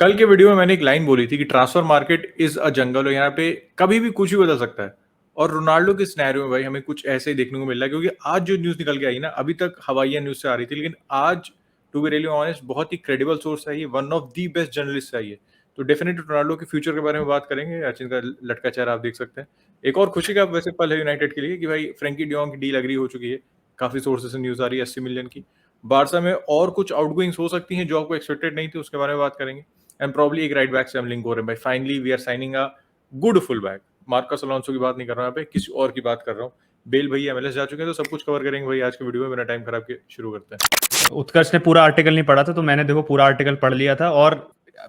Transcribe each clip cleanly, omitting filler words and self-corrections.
कल के वीडियो में मैंने एक लाइन बोली थी कि ट्रांसफर मार्केट इज अ जंगल और यहाँ पे कभी भी कुछ भी बदल सकता है। और रोनाल्डो के सिनेरियो में भाई हमें कुछ ऐसे ही देखने को मिल रहा है, क्योंकि आज जो न्यूज़ निकल के आई ना, अभी तक हवाइया न्यूज़ से आ रही थी, लेकिन आज टू बी रियली ऑनेस्ट बहुत ही क्रेडिबल सोर्स है ये, one of the best journalist है ये। तो डेफिनेटली रोनाल्डो के फ्यूचर के बारे में बात करेंगे। अचिन का लटका चेहरा आप देख सकते हैं। एक और खुशी का वैसे पल है यूनाइटेड के लिए कि भाई फ्रेंकी डियोंग की डील एग्री हो चुकी है। काफी सोर्सेस से न्यूज़ आ रही है 80 मिलियन की। बारसा में और कुछ आउटगोइंग्स हो सकती हैं जो आपको एक्सपेक्टेड नहीं थी, उसके बारे में बात करेंगे। एंड प्रॉब्ली एक राइट बैक से हम लिंक हो रहे हैं भाई। Finally we are signing a good full back. Marcus Alonso की बात नहीं कर रहा हूं, यहाँ पे किसी और की बात कर रहा हूँ। बेल भैया एमएलएस जा चुके हैं, तो सब कुछ कवर करेंगे भाई आज के वीडियो में। बिना टाइम खराब के शुरू करते हैं। उत्कर्ष ने पूरा आर्टिकल नहीं पढ़ा था, तो मैंने देखो पूरा आर्टिकल पढ़ लिया था। और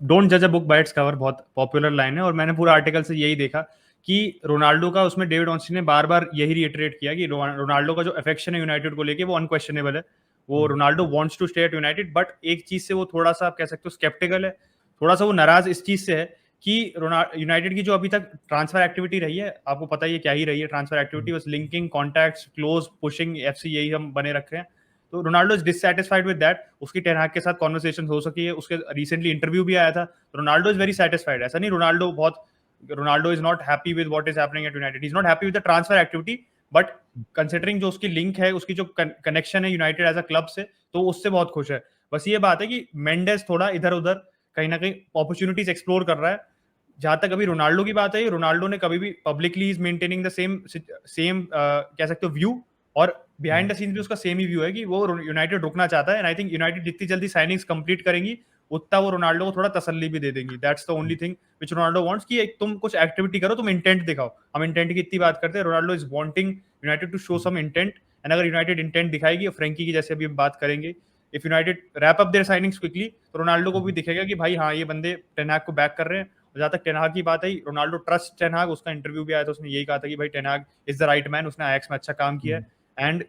डोंट जज a book by its cover बहुत पॉपुलर लाइन है, और मैंने पूरा आर्टिकल से यही देखा कि रोनाल्डो का, उसमें डेविड ऑस्टिन ने बार बार यही रिइटरेट किया कि रोनाल्डो का जो अफेक्शन है यूनाइटेड को लेके वो अनक्वेश्चनेबल है। वो Ronaldo wants to stay at United, but एक चीज से वो थोड़ा सा, आप कह सकते हो, स्केप्टिकल है। थोड़ा सा वो नाराज इस चीज से है कि यूनाइटेड की जो अभी तक ट्रांसफर एक्टिविटी रही है, आपको पता ही है क्या ही रही है ट्रांसफर एक्टिविटी, बस linking, contacts, close, pushing, FC, यही हम बने रखे हैं। तो Ronaldo is dissatisfied with that. उसकी टेन हाग के साथ कॉन्वर्सेशन हो सकी है, उसके रिसेंटली इंटरव्यू भी आया था। Ronaldo is very satisfied. ऐसा नहीं Ronaldo is not happy with what is happening at United, is not happy with the transfer activity, but considering जो उसकी लिंक है, उसकी जो कनेक्शन है यूनाइटेड एज अ क्लब से, तो उससे बहुत खुश है। बस ये बात है कि मेंडेस थोड़ा इधर उधर कहीं ना कहीं अपॉर्चुनिटीज एक्सप्लोर कर रहा है। जहां तक अभी रोनाल्डो की बात है, रोनाल्डो ने कभी भी publicly is maintaining the same कह सकते हो व्यू, और बिहाइंड द सीन्स भी उसका सेम ही व्यू है कि वो यूनाइटेड रुकना चाहता है। एंड आई थिंक यूनाइटेड जितनी जल्दी साइनिंग्स कंप्लीट करेंगी, उतना वो रोनाल्डो को थोड़ा तसल्ली भी दे देंगी। That's the only thing which Ronaldo wants, कि तुम कुछ एक्टिविटी करो, तुम इंटेंट दिखाओ। हम इंटेंट की इतनी बात करते हैं, Ronaldo is wanting United to show some intent. And अगर यूनाइटेड इंटेंट दिखाएगी, फ्रेंकी की जैसे अभी हम बात करेंगे, if United wrap up their signings quickly, तो रोनाल्डो को भी दिखेगा कि भाई हाँ, ये बंदे टेन हाग को बैक कर रहे हैं। जहां तक टेन हाग की बात आई, रोनाल्डो ट्रस्ट टेन हाग। उसका इंटरव्यू भी आया था, उसने यही कहा था कि भाई Ten Hag is the right man, उसने आयक्स में अच्छा काम किया है। And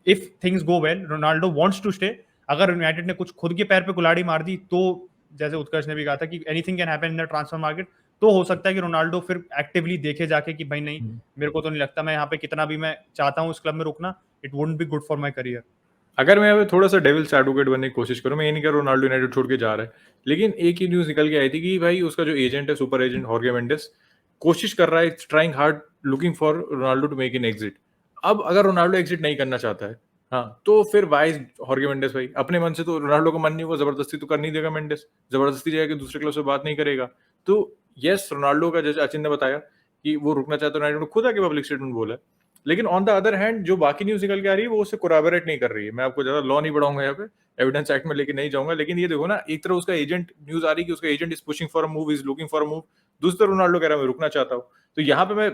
if things go well, Ronaldo wants to stay. अगर यूनाइटेड ने कुछ खुद के पैर पे कुल्हाड़ी मार दी, तो जैसे उत्कर्ष ने भी कहा था कि anything can happen in the transfer market, तो हो सकता है कि रोनाल्डो फिर एक्टिवली देखे जाके कि भाई नहीं, मेरे को तो नहीं लगता, मैं यहाँ पे कितना भी मैं चाहता हूँ इस क्लब में रुकना, it wouldn't be good for my career. अगर मैं थोड़ा सा डेविल्स एडवोकेट बनने की कोशिश करूं, मैं ये नहीं कह रहा रोनाल्डो यूनाइटेड छोड़ के जा रहा है, लेकिन एक ही न्यूज़ निकल के आई थी कि भाई उसका जो एजेंट है, सुपर एजेंट हॉर्गे मेंडेस, कोशिश कर रहा है, trying hard, looking for Ronaldo to make an exit. अब अगर रोनाल्डो एग्जिट नहीं करना चाहता है, हाँ, तो फिर वाइज हॉर्गे मेंडेस भाई अपने मन से, तो रोनाल्डो का मन नहीं हुआ, जबरदस्ती तो कर नहीं देगा मेंडेस, जबरदस्ती जाएगा दूसरे क्लब से बात नहीं करेगा। तो यस, रोनाल्डो का, जैसे अचिन ने बताया कि वो रुकना चाहता है, यूनाइटेड खुद आके पब्लिक स्टेटमेंट बोला है। लेकिन ऑन द अदर हैंड जो बाकी न्यूज़ निकल के आ रही है, वो उससे कोरैबोरेट नहीं कर रही है। मैं आपको ज़्यादा लॉ नहीं बढ़ाऊँगा यहाँ पे, एविडेंस एक्ट में लेके नहीं जाऊँगा, लेकिन ये देखो ना, एक तरफ उसका एजेंट, न्यूज़ आ रही है कि उसका agent is pushing for a move, is looking for a move. दूसरी तरफ रोनाल्डो कह रहा है मैं रुकना चाहता हूँ। तो यहाँ पे मैं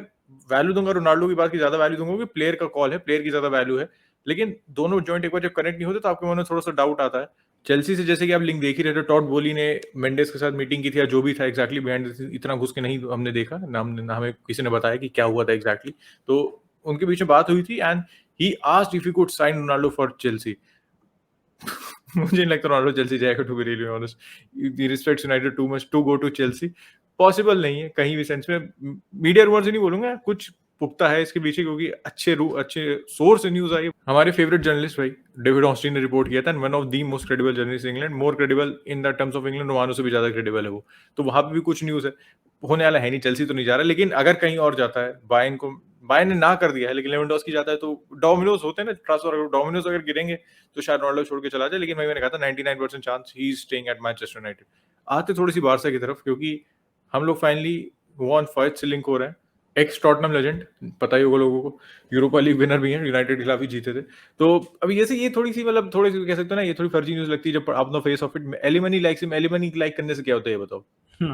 वैल्यू दूँगा रोनाल्डो की बात की, ज़्यादा वैल्यू दूँगा, क्योंकि प्लेयर का कॉल है, प्लेयर की ज़्यादा वैल्यू है। लेकिन दोनों जॉइंट एक बार जब कनेक्ट नहीं होते, तो आपके मन में थोड़ा-सा डाउट आता है। चेल्सी से जैसे कि आप लिंक देख ही रहे थे, टॉड बोली ने मेंडेस के साथ मीटिंग की थी, या जो भी था एग्जैक्टली बिहाइंड द सीन, इतना घुस के नहीं हमने देखा, ना हमें किसी ने बताया कि क्या हुआ था एग्जैक्टली। तो उनके बीच में बात हुई थी, and he asked if he could sign Ronaldo for Chelsea. मुझे नहीं लगता रोनाल्डो चेल्सी जाएगा, to be really honest. He respects United too much to go to Chelsea. Possible नहीं है कहीं भी सेंस में। मीडिया रूमर से नहीं बोलूंगा, कुछ पुख्ता है इसके पीछे, क्योंकि अच्छे सोर्स से न्यूज आई। हमारे फेवरेट जर्नलिस्ट भाई डेविड ऑस्टिन ने रिपोर्ट किया था, one of the most credible journalist England, more credible in the terms of England, Romano से भी ज्यादा क्रेडिबल है वो। तो वहां पे भी कुछ न्यूज है, होने वाला है नहीं, चेल्सी तो नहीं जा रहा, लेकिन अगर कहीं और जाता है, बायर्न ने ना कर दिया है, लेकिन लेवेंडोव्स्की जाता है, तो डोमिनोज होते हैं ना ट्रांसफर, डोमिनोज अगर गिरेंगे तो शायद रोनाल्डो छोड़ के चला जाए। लेकिन मैंने कहा था 99% chance he is staying at Manchester United. आते थोड़ी सी बारसा की तरफ, क्योंकि हम लोग फाइनली वॉन फॉयत से लिंक हो रहे हैं। एक्स टॉटनम लेजेंड, पता ही होगा लोगों को, यूरोपा लीग विनर भी हैं, यूनाइटेड के खिलाफ ही जीते थे। तो अभी जैसे ये थोड़ी सी, मतलब थोड़ी सी कह सकते हो ना, ये थोड़ी फर्जी न्यूज लगती है जब आप no face of it. Alemany likes him, Alemany like करने से क्या होता है ये बताओ?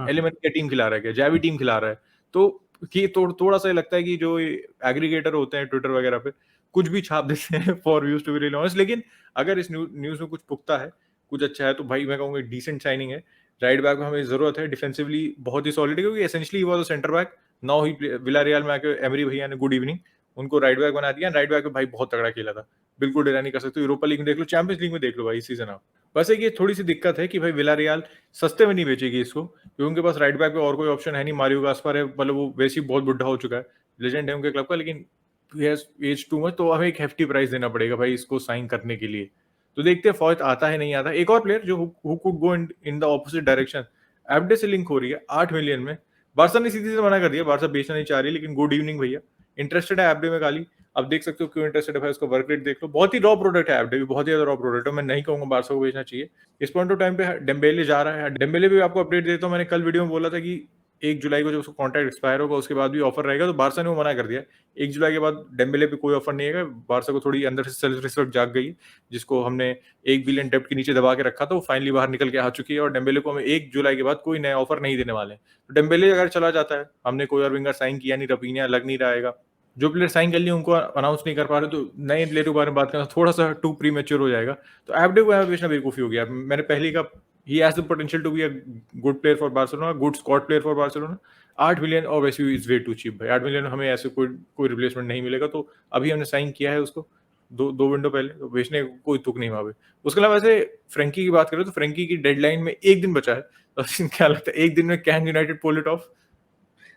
एलिमनी क्या टीम खिला रहा है, क्या जावी टीम खिला रहा है? तो कि थोड़ा सा लगता है कि जो एग्रीगेटर होते हैं ट्विटर वगैरह पे, कुछ भी छाप देते हैं for views, to be really honest. लेकिन अगर इस न्यूज में कुछ पुख्ता है, कुछ अच्छा है, तो भाई मैं कहूँगा डिसेंट साइनिंग है। राइट बैक में हमें जरूरत है, डिफेंसिवली बहुत ही सॉलिड है, क्योंकि एसेंशियली वो centre back. Now he Villarreal में आके एमरी भैया ने गुड इवनिंग उनको राइट बैक बना दिया। राइट बैक में भाई बहुत तगड़ा खेला था, बिल्कुल डिनाई नहीं कर सकते। यूरोपा लीग में देख लो, चैंपियंस लीग में देख लो भाई, इस सीजन आप। बस एक ये थोड़ी सी दिक्कत है कि भाई विलारियल सस्ते में नहीं बेचेगी इसको, क्योंकि उनके पास राइट बैक पे और कोई ऑप्शन है नहीं। मारियो गास्पर है, मतलब वो वैसे ही बहुत बुढ़ा हो चुका है, लेजेंड है उनके क्लब का, लेकिन एज टू मच, तो हमें एक हेफ्टी प्राइस देना पड़ेगा भाई इसको साइन करने के लिए। तो देखते हैं फॉयत आता है नहीं आता। एक और प्लेयर जो who could go in the opposite direction, Abde से लिंक हो रही है 8 मिलियन में। बारसा ने सीधे से मना कर दिया, बारसा बेचना नहीं चाह रही, लेकिन गुड इवनिंग भैया, इंटरेस्टेड है एबडे में काली। अब देख सकते हो क्यों इंटरेस्टेड है भाई, उसका वर्क रेट देख लो, बहुत ही रॉ प्रोडक्ट है एबडे भी, बहुत ही ज्यादा रॉ प्रोडक्ट है। मैं नहीं कहूंगा बारसा को बेचना चाहिए इस पॉइंट ऑफ टाइम पे। डेम्बेले जा रहा है, डेम्बेले भी आपको अपडेट देता हूँ, मैंने कल वीडियो में बोला था कि 1 जुलाई को जब उसका कॉन्ट्रैक्ट एक्सपायर होगा उसके बाद भी ऑफर रहेगा, तो बारसा ने वो मना कर दिया। 1 जुलाई के बाद डेम्बेले पे कोई ऑफर नहीं है। बारसा को थोड़ी अंदर से सेल्फ रिस्पेक्ट जाग गई, जिसको हमने 1 बिलियन डेब्ट के नीचे दबा के रखा था, वो फाइनली बाहर निकल के आ चुकी है, और डेम्बेले को हमें 1 जुलाई के बाद कोई नया ऑफर नहीं देने वाले हैं। तो डेम्बेले अगर चला जाता है, हमने कोई और विंगर साइन किया नहीं, रफीनिया लग नहीं रहेगा, जो प्लेयर साइन कर लिए उनको अनाउंस नहीं कर पा रहे, तो नए प्लेयर के बारे में बात करना थोड़ा सा टू प्री मैच्योर हो जाएगा। तो एबडे को यहाँ बेचना बेवकूफी हो गया। मैंने पहले का he has the potential to be a good player for Barcelona, good squad player for Barcelona. 8 million और वैसे इज वे टू चीप भाई, 8 मिलियन हमें ऐसे कोई रिप्लेसमेंट नहीं मिलेगा। तो अभी हमने साइन किया है उसको दो विंडो पहले, तो बेचने को कोई तुक नहीं वहां पे। उसके अलावा वैसे फ्रेंकी की बात करें तो फ्रेंकी की डेडलाइन में 1 दिन बचा है, तो क्या लगता है 1 दिन में can United pull it off?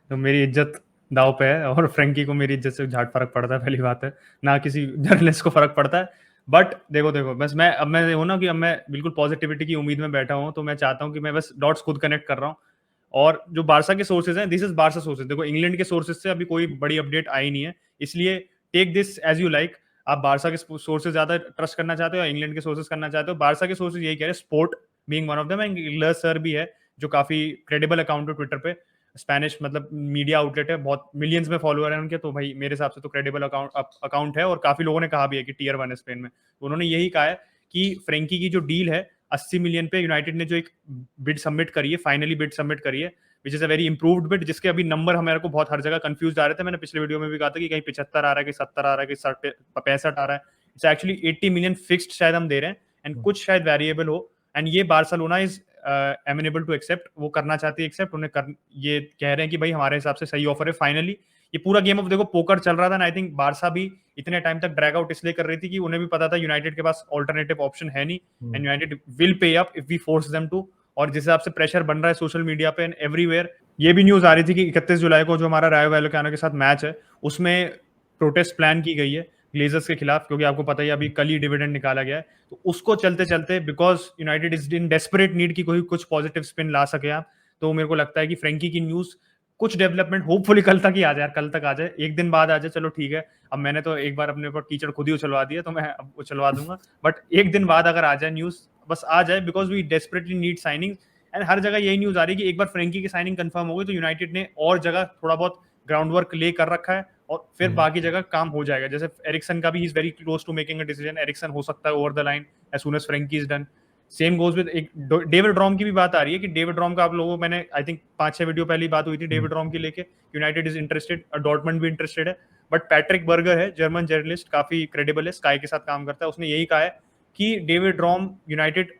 तो मेरी इज्जत दाव पे है, और फ्रेंकी को मेरी इज्जत से झाट फर्क पड़ता है, पहली बात है, ना किसी जर्नलिस्ट को फर्क पड़ता है। बट देखो बस अब मैं हूं ना कि अब मैं बिल्कुल पॉजिटिविटी की उम्मीद में बैठा हूं, तो मैं चाहता हूं कि मैं बस डॉट्स खुद कनेक्ट कर रहा हूं। और जो बारसा के सोर्सेज हैं, दिस इज बारसा सोर्सेज, देखो इंग्लैंड के सोर्सेज से अभी कोई बड़ी अपडेट आई नहीं है, इसलिए take this as you like. आप बारसा के सोर्सेज ज्यादा ट्रस्ट करना चाहते हो या इंग्लैंड के सोर्सेज करना चाहते हो? बारसा के सोर्सेज यही कह रहे हैं, sport being one of them, and sir भी है जो काफी क्रेडिबल अकाउंट है ट्विटर पे, स्पेनिश मतलब मीडिया आउटलेट है, बहुत मिलियंस में फॉलोअर है उनके, तो भाई मेरे हिसाब से तो क्रेडिबल अकाउंट है। और काफी लोगों ने कहा भी है कि टियर 1 है स्पेन में, तो उन्होंने यही कहा है कि फ्रेंकी की जो डील है 80 मिलियन पे, यूनाइटेड ने जो एक बिड सबमिट करी है, फाइनली बिड सबमिट करी है, which is a very improved bid, जिसके अभी नंबर हमारे को बहुत हर जगह कंफ्यूज आ रहे थे। मैंने पिछले वीडियो में भी कहा था कि कहीं 75 आ रहा है, कि 70 आ रहा है, कि 65 आ रहा है। इट्स एक्चुअली 80 मिलियन फिक्स्ड शायद हम दे रहे हैं, एंड कुछ शायद वेरिएबल हो, एंड ये Barcelona is amenable to accept, वो करना चाहती है एक्सेप्ट, ये कह रहे हैं कि भाई हमारे हिसाब से सही ऑफर है फाइनली। ये पूरा गेम ऑफ देखो पोकर चल रहा था, आई थिंक बारसा भी इतने टाइम तक ड्रैग आउट इसलिए कर रही थी कि उन्हें भी पता था यूनाइटेड के पास ऑल्टरनेटिव ऑप्शन है नहीं, and United will pay up if we force them to. और जिस हिसाब से प्रेशर बन रहा है सोशल मीडिया पे एंड एवरीवेयर, ये भी न्यूज आ रही थी कि 31 जुलाई को जो हमारा रायो वैलेकानो के साथ मैच है, उसमें प्रोटेस्ट प्लान की गई है ग्लेजर्स के खिलाफ, क्योंकि आपको पता ही अभी कल ही डिविडेंड निकाला गया है, तो उसको चलते चलते because United is in desperate need की कोई कुछ पॉजिटिव स्पिन ला सके आप, तो मेरे को लगता है कि फ्रेंकी की न्यूज कुछ डेवलपमेंट होपफुली कल तक ही आ जाए, कल तक आ जाए, एक दिन बाद आ जाए, चलो ठीक है। अब मैंने तो एक बार अपने ऊपर कीचड़ खुद ही उछलवा दिया, तो मैं अब उछलवा दूंगा, बट एक दिन बाद अगर आ जाए न्यूज, बस आ जाए, because we desperately need signing. And हर जगह यही न्यूज आ रही है कि एक बार फ्रेंकी की साइनिंग कंफर्म हो गई तो यूनाइटेड ने और जगह थोड़ा बहुत ग्राउंड वर्क ले कर रखा है, और फिर बाकी जगह काम हो जाएगा। जैसे एरिक्सन का भी is very close to making a decision, Eriksen हो सकता है over the line as soon as Frenkie is done. Same goes with एक डेविड रॉम की भी बात आ रही है कि डेविड रॉम का आप लोगों मैंने आई थिंक 5-6 वीडियो पहले बात हुई थी डेविड रॉम की लेके, यूनाइटेड इज इंटरेस्टेड, डॉर्टमंड भी इंटरेस्टेड है। बट पैट्रिक बर्गर है, जर्मन जर्नलिस्ट, काफी क्रेडिबल है, स्काई के साथ काम करता है, उसने यही कहा है कि David ROM United,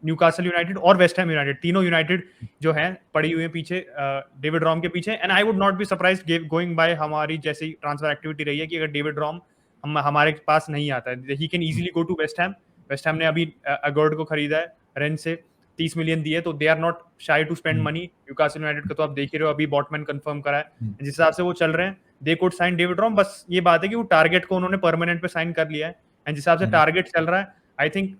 Newcastle United और वेस्ट हैम यूनाइटेड, तीनों यूनाइटेड जो है पड़ी हुई है पीछे डेविड रॉम के पीछे। And I would not be surprised going by हमारी जैसी ट्रांसफर एक्टिविटी रही है कि अगर डेविड रॉम हमारे पास नहीं आता है, he can easily go to West Ham. West Ham ने अभी अगर्ड को खरीदा है रेंट से 30 मिलियन दिए, तो they are not shy to spend money. Newcastle United का तो आप देख ही रहे हो, अभी बॉटमैन कंफर्म करा है, जिस हिसाब से वो चल रहे हैं they could sign David Raum. बस ये बात है कि वो टारगेट को उन्होंने परमानेंट पे साइन कर लिया है, एंड जिस हिसाब से टारगेट चल रहा है आई थिंक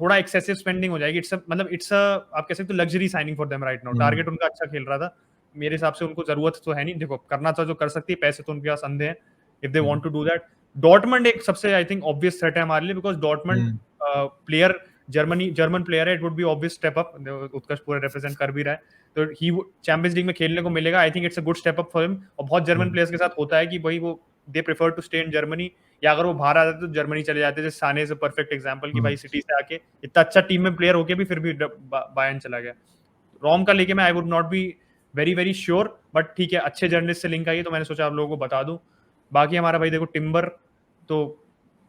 थोड़ा एक्सेसिव स्पेंडिंग हो जाएगी। इट्स आप कह सकते हो luxury signing for them right now. Target उनका अच्छा खेल रहा था, मेरे हिसाब से उनको जरूरत तो है नहीं, देखो करना था जो कर सकती है, पैसे तो उनके पास अंधे हैं if they want to do that. Dortmund एक सबसे आई थिंक ऑब्वियस थ्रेट है हमारे लिए, because Dortmund player German player है, it would be obvious step up, Utkarsh पूरा रिप्रेजेंट कर भी रहा है, तो ही चैंपियंस लीग में खेलने को मिलेगा, I think it's a good step up for him. और बहुत जर्मन प्लेयर्स के साथ होता है कि भाई वो they prefer to stay in Germany, या अगर वो बाहर आ जाते तो जर्मनी चले जाते, जैसे साने इज अ परफेक्ट एग्जांपल कि भाई सिटी से आके इतना अच्छा टीम में प्लेयर होके भी फिर भी बायर्न चला गया। रॉम का लेके मैं I would not be very very sure, but ठीक है, अच्छे जर्नलिस्ट से लिंक आई है तो मैंने सोचा आप लोगों को बता दूं। बाकी हमारा भाई देखो टिम्बर तो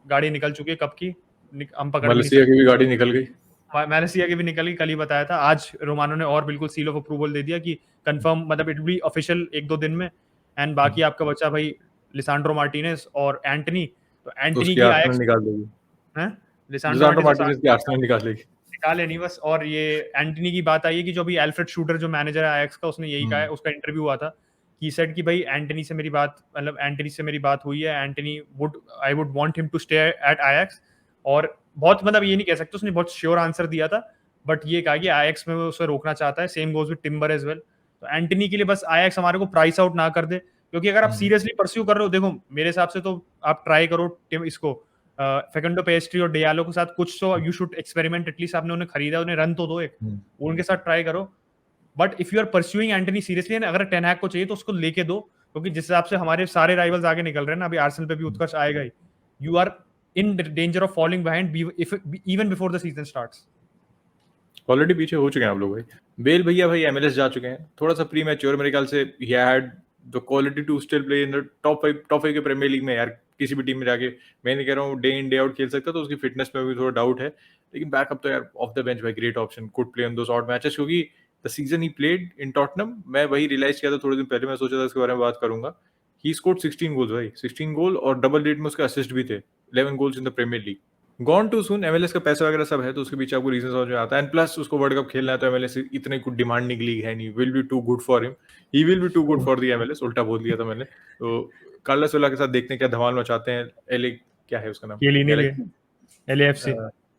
गाड़ी निकल चुकी है कब की, हम पकड़ भी नहीं मलेशिया की भी गाड़ी निकल गई, मैलेसिया की भी निकल गई, कल ही बताया था। आज रोमानो ने और बिल्कुल सील ऑफ अप्रूवल दे दिया कि कंफर्म, मतलब इट विल बी ऑफिशियल 1-2 दिन में। एंड बाकी आपका बच्चा भाई लिसांड्रो मार्टिनेज और एंटनी, तो एंटनी उसकी की आर्सेनल आयक्स निकाल देगी, है, लिसांड्रो मार्टिनेज की आर्सेनल निकालेगी, निकाले नहीं बस। और ये एंटनी की बात आई है कि जो अभी एल्फ्रेड शूटर जो मैनेजर है आयक्स का, उसने यही कहा है, उसका इंटरव्यू हुआ था कि सेड कि भाई एंटनी से मेरी बात, मतलब एंटनी से मेरी बात हुई है, Antony would, I would want him to stay at Ajax. और बहुत मतलब ये नहीं कह सकते, उसने बहुत श्योर आंसर दिया था, बट ये कहा कि आईएक्स में वो उसे रोकना चाहता है, same goes with Timber as well. तो एंटनी के लिए बस आईएक्स हमारे को प्राइस आउट ना कर दे, क्योंकि अगर आप सीरियसली परस्यू कर रहे हो, देखो मेरे हिसाब से तो आप ट्राई करो इसको फेकंडो पेस्ट्री और डियालो के साथ कुछ, तो यू शुड एक्सपेरिमेंट एटलीस्ट, आपने उन्हें खरीदा, उन्हें रन तो दो एक, उनके साथ ट्राई करो। But if you are pursuing Antony seriously, अगर टेन हैग को चाहिए तो उसको लेके दो, क्योंकि जिस हिसाब से हमारे सारे राइवल्स आगे निकल रहे हैं ना, अभी आर्सेनल पे भी उत्कर्ष आएगा ही, you are in danger of falling behind even before the season starts. Already पीछे हो चुके हैं आप लोग भाई। बेल भैया भाई एमएलएस जा चुके हैं, थोड़ा सा प्री मैच्योर मेरे ख्याल से। He had the quality to still play in the top 5 के प्रीमियर लीग में यार, किसी भी टीम में जाके। मैं नहीं कह रहा हूँ डे इन डे आउट खेल सकता, तो उसकी फिटनेस में भी थोड़ा डाउट है, लेकिन बैकअप तो यार ऑफ द बेंच भाई great option, could play in those odd matches, क्योंकि the season he played in Tottenham, मैं वही रियलाइज किया था थोड़े दिन पहले, मैं सोचा था इसके बारे में बात करूंगा। ही स्कोर्ड 16 गोल्स भाई, 16 गोल, और डबल रेट में उसके असिस्ट भी थे, 11 goals in the Premier League. Gone too soon, MLS का पैसा वगैरह सब है, तो उसके पीछे आपको रीजन समझ में आता है। एंड प्लस उसको वर्ल्ड कप खेलना है, तो एमएलएस इतने कुछ डिमांडिंग लीग है नहीं, will be too good for him, he will be too good for the MLS, उल्टा बोल दिया था मैंने। तो कार्लोस वेला के साथ देखते हैं क्या धमाल मचाते हैं। एलए क्या है उसका नाम, Galaxy, LAFC,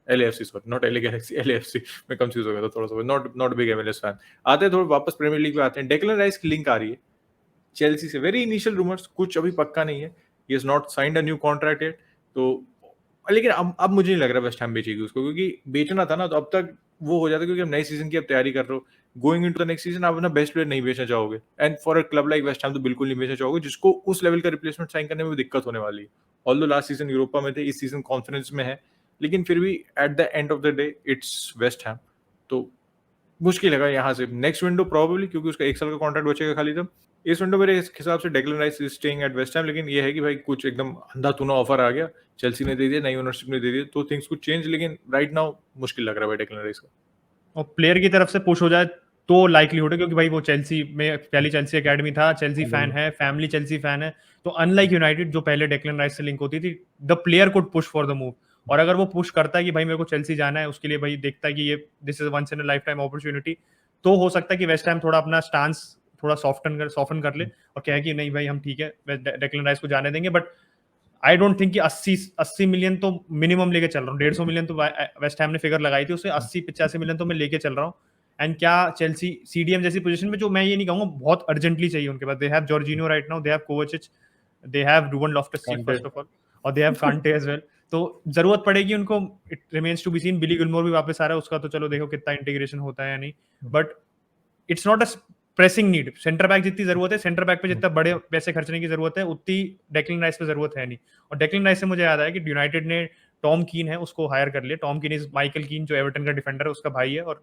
LFC sorry, not LA Galaxy, LFC, मैं कंफ्यूज हो गया था थोड़ा सा। Not big MLS fan. आते हैं थोड़ा वापस प्रीमियर लीग पे आते हैं। डेक्लन राइस की लिंक आ रही है चेल्सी से, वेरी इनिशियल रूमर्स, कुछ अभी पक्का नहीं है, he has not signed a new contract yet. तो लेकिन अब मुझे नहीं लग रहा वेस्ट हैम बेचेगी उसको, क्योंकि बेचना था ना तो अब तक वो हो जाता, क्योंकि अब नए सीजन की अब तैयारी कर रहे हो, going into the next season आप अपना बेस्ट प्लेयर नहीं बेचना चाहोगे, and for a club like West Ham तो बिल्कुल नहीं बेचना चाहोगे, जिसको उस लेवल का रिप्लेसमेंट साइन करने में भी दिक्कत होने वाली है। ऑल्दो लास्ट सीजन यूरोपा में थे, इस सीजन कॉन्फ्रेंस में है, लेकिन फिर भी at the end of the day it's West Ham, तो मुश्किल है यहाँ से। नेक्स्ट विंडो प्रोबेबली, क्योंकि उसका 1 साल का कॉन्ट्रैक्ट बचेगा खाली, तब इस विंडो मेरे हिसाब से Declan rice is staying at West Ham. लेकिन ये है कि भाई कुछ एकदम अंधा तुना ऑफर आ गया, चेल्सी ने दे दिया, नई ओनरशिप ने दे दिया, तो थिंग्स कुड चेंज, लेकिन राइट नाउ मुश्किल लग रहा है भाई डेक्लन राइस का। और प्लेयर की तरफ से पुश हो जाए तो लाइकलीहुड है, क्योंकि भाई वो चेल्सी में पहली चेल्सी एकेडमी था, चेल्सी फैन है, फैमिली चेल्सी फैन है, तो अनलाइक यूनाइटेड जो पहले डेक्लन राइस से लिंक होती थी, the player could push for the move. और अगर वो पुश करता है कि भाई मेरे को चेल्सी जाना है, उसके लिए भाई देखता है कि ये this is once in a lifetime opportunity, तो हो सकता है कि वेस्ट हैम थोड़ा अपना स्टांस थोड़ा सॉफ्टन कर ले और कहे कि नहीं भाई हम ठीक है डेक्लन राइस को जाने देंगे। बट आई डोंट थिंक कि 80 मिलियन तो मिनिमम लेके चल रहा हूँ, 150 मिलियन तो वेस्ट हैम ने फिगर लगाई थी, उससे 80-85 मिलियन तो मैं लेके चल रहा हूँ। एंड क्या चेल्सी सीडीएम जैसी पोजीशन में, जो मैं ये नहीं कहूंगा बहुत अर्जेंटली चाहिए उनके पास, they have Jorginho right now, they have Kovacic, they have Ruben Loftus Cheek first of all, और they have Kante as well. तो जरूरत पड़ेगी उनको, it remains to be seen. Billy Gilmour भी वापस आ रहा है, उसका तो चलो देखो कितना इंटीग्रेशन होता है या नहीं, but it's not a pressing need. Centre back जितनी जरूरत है, सेंटर बैक पे जितना बड़े पैसे खर्चने की जरूरत है, उतनी डेक्लन राइस पे जरूरत है नहीं। और डेक्लन राइस से मुझे याद आया कि यूनाइटेड ने टॉम कीन है उसको हायर कर लिया। टॉम कीन इज माइकल कीन जो एवर्टन का डिफेंडर है, उसका भाई है, और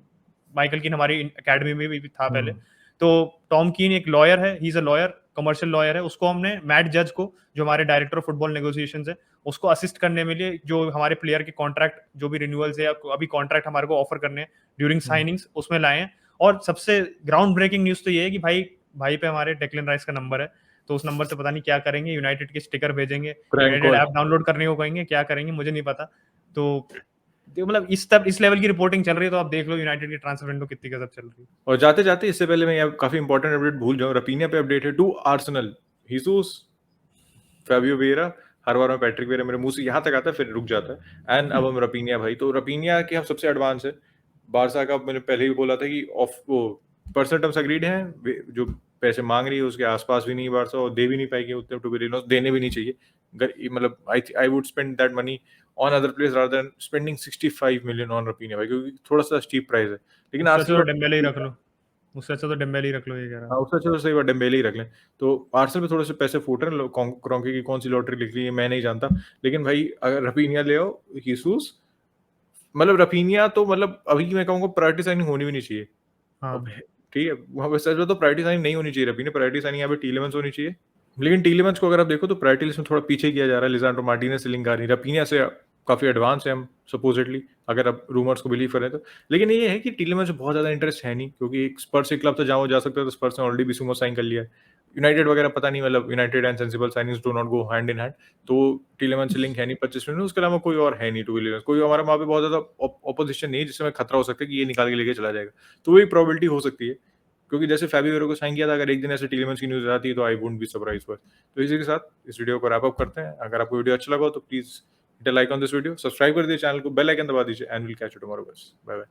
माइकल कीन हमारी एकेडमी में भी था पहले। तो टॉम कीन एक लॉयर है, he is a lawyer, commercial lawyer है। उसको हमने मैट जज को, जो हमारे डायरेक्टर ऑफ फुटबॉल नेगोशिएशंस है, उसको असिस्ट करने में लिए, जो हमारे प्लेयर के कॉन्ट्रैक्ट जो भी रिन्यूअल्स है या अभी कॉन्ट्रैक्ट हमारे को ऑफर करने हैं ड्यूरिंग साइनिंग्स, उसमें लाए हैं। और सबसे ग्राउंड ब्रेकिंग न्यूज तो ये है कि भाई पे हमारे डेक्लन राइस का नंबर है, तो उस नंबर से पता नहीं क्या करेंगे, यूनाइटेड के स्टिकर भेजेंगे, यूनाइटेड ऐप डाउनलोड करने को कहेंगे, क्या करेंगे मुझे नहीं पता। तो मतलब इस लेवल की रिपोर्टिंग चल रही है, तो आप देख लो यूनाइटेड की ट्रांसफर विंडो कितनी गजब चल रही है। और जाते जाते इससे पहले मैं काफी इंपॉर्टेंट अपडेट भूल जाऊं, रपीनिया पे अपडेट है टू आर्सेनल, हीसूस, फैबियो वेरा, हर बार में पैट्रिक वेरा मेरे मुंह से यहाँ तक आता है फिर रुक जाता है, एंड अब हम रपीनिया भाई, तो रपीनिया के हम सबसे एडवांस है। बारसा का मैंने पहले भी बोला था कि ऑफ वो पर्सनल टर्म्स अग्रीड है, जो पैसे मांग रही है उसके आसपास भी नहीं बारसा, और दे भी नहीं पाएगी उतने, टू बी रियलिस्ट देने भी नहीं चाहिए। मतलब I would spend that money on other players rather than spending 65 million on Raphinha भाई, क्योंकि थोड़ा सा स्टीप प्राइस है। लेकिन आर्सेनल डेम्बेले ही रख लो, उससे अच्छा तो डेम्बेले ही रख लो, ये कह रहा हाँ, उससे अच्छा तो सही बात डेम्बेले ही रख लें। तो आर्सेनल पे थोड़े से पैसे फूट रहे हैं, क्रोंकी की कौन सी लॉटरी लिख ली है मैं नहीं जानता, लेकिन भाई अगर रफीनिया ले आओ, हीसूस, मतलब रफीनिया तो मतलब अभी मैं कहूँगा प्रायोरिटी साइनिंग होनी भी नहीं चाहिए। हाँ। ठीक है, वहाँ पे सच में तो प्रायोरिटी साइनिंग नहीं होनी चाहिए रफीनिया, प्रायोरिटी साइनिंग यहाँ पे टीलेमंस होनी चाहिए। लेकिन टीलेमंस को अगर आप देखो तो प्रायोरिटी लिस्ट में थोड़ा पीछे किया जा रहा है, लिसांड्रो मार्टिनेज से लिंक आ रही है, रफीनिया से काफी एडवांस है हम सपोजिटली, अगर आप रूमर्स को बिलीव करें तो। लेकिन ये है कि टीलेमंस में बहुत ज्यादा इंटरेस्ट है नहीं, क्योंकि एक स्पर्स से क्लब तो जहाँ जा सकता है, तो स्पर्स ने ऑलरेडी बिसुमा साइन कर लिया है। यूनाइटेड वगैरह पता नहीं, मतलब United and sensible signings do not go hand in hand, तो टीलेमंस से लिंक है नहीं 25 मिनट, उसके अलावा कोई और है नहीं टू विलियंस, कोई हमारा वहाँ पे बहुत ज्यादा ऑपोजिशन नहीं है जिससे हमें खतरा हो सकता है कि ये निकाल के लेके चला जाएगा, तो वही प्रोबेबिलिटी हो सकती है। क्योंकि जैसे फैबियो को साइन किया था, अगर एक दिन ऐसे टीलेमंस की न्यूज आती है तो आई वुडंट बी सरप्राइज पर। तो इसी के साथ इस वीडियो को रैप अप करते हैं। अगर आपको वीडियो अच्छा लगा हो तो please hit a like on this video, subscribe कर दीजिए चैनल को, बेल आइकन दबा दीजिए, and will catch you tomorrow guys, bye bye.